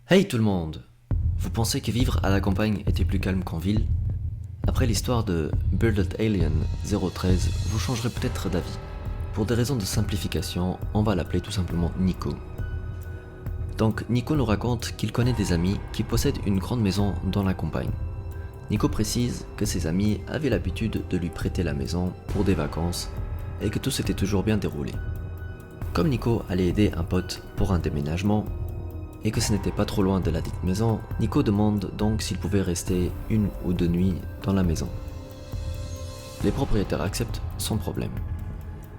Hey tout le monde! Vous pensez que vivre à la campagne était plus calme qu'en ville? Après l'histoire de Bearded Alien 013, vous changerez peut-être d'avis. Pour des raisons de simplification, on va l'appeler tout simplement Nico. Donc Nico nous raconte qu'il connaît des amis qui possèdent une grande maison dans la campagne. Nico précise que ses amis avaient l'habitude de lui prêter la maison pour des vacances et que tout s'était toujours bien déroulé. Comme Nico allait aider un pote pour un déménagement, et que ce n'était pas trop loin de la dite maison, Nico demande donc s'il pouvait rester une ou deux nuits dans la maison. Les propriétaires acceptent sans problème.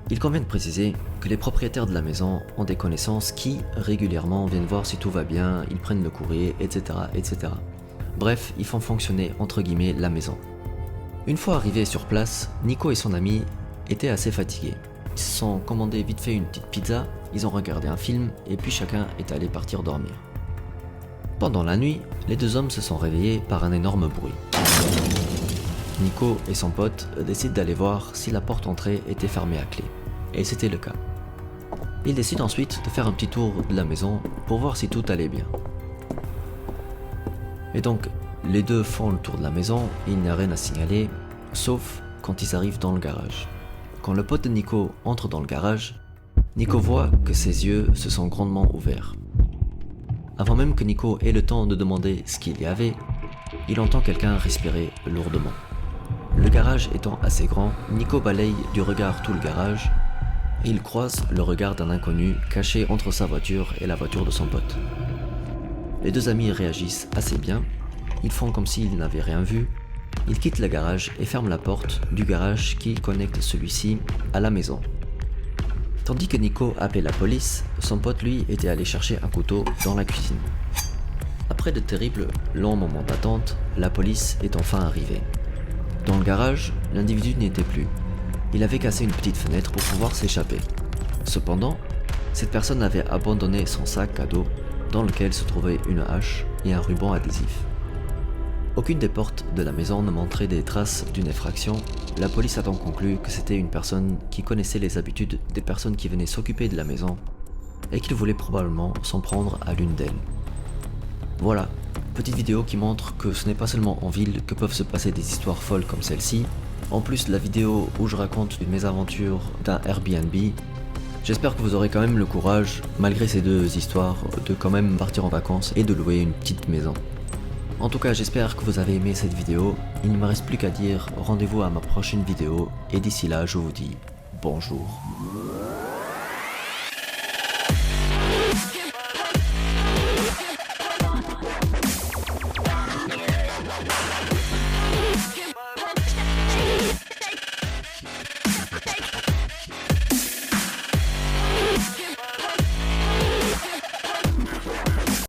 Il convient de préciser que les propriétaires de la maison ont des connaissances qui, régulièrement, viennent voir si tout va bien, ils prennent le courrier, etc. etc. Bref, ils font fonctionner entre guillemets la maison. Une fois arrivés sur place, Nico et son ami étaient assez fatigués. Ils se sont commandés vite fait une petite pizza, ils ont regardé un film et puis chacun est allé partir dormir. Pendant la nuit, les deux hommes se sont réveillés par un énorme bruit. Nico et son pote décident d'aller voir si la porte d'entrée était fermée à clé, et c'était le cas. Ils décident ensuite de faire un petit tour de la maison pour voir si tout allait bien. Et donc, les deux font le tour de la maison et il n'y a rien à signaler, sauf quand ils arrivent dans le garage. Quand le pote de Nico entre dans le garage, Nico voit que ses yeux se sont grandement ouverts. Avant même que Nico ait le temps de demander ce qu'il y avait, il entend quelqu'un respirer lourdement. Le garage étant assez grand, Nico balaye du regard tout le garage et il croise le regard d'un inconnu caché entre sa voiture et la voiture de son pote. Les deux amis réagissent assez bien, ils font comme s'ils n'avaient rien vu. Il quitte le garage et ferme la porte du garage qui connecte celui-ci à la maison. Tandis que Nico appelait la police, son pote lui était allé chercher un couteau dans la cuisine. Après de terribles longs moments d'attente, la police est enfin arrivée. Dans le garage, l'individu n'y était plus. Il avait cassé une petite fenêtre pour pouvoir s'échapper. Cependant, cette personne avait abandonné son sac à dos dans lequel se trouvait une hache et un ruban adhésif. Aucune des portes de la maison ne montrait des traces d'une effraction. La police a donc conclu que c'était une personne qui connaissait les habitudes des personnes qui venaient s'occuper de la maison et qu'il voulait probablement s'en prendre à l'une d'elles. Voilà, petite vidéo qui montre que ce n'est pas seulement en ville que peuvent se passer des histoires folles comme celle-ci. En plus de la vidéo où je raconte une mésaventure d'un Airbnb, j'espère que vous aurez quand même le courage, malgré ces deux histoires, de quand même partir en vacances et de louer une petite maison. En tout cas, j'espère que vous avez aimé cette vidéo. Il ne me reste plus qu'à dire rendez-vous à ma prochaine vidéo et d'ici là, je vous dis bonjour.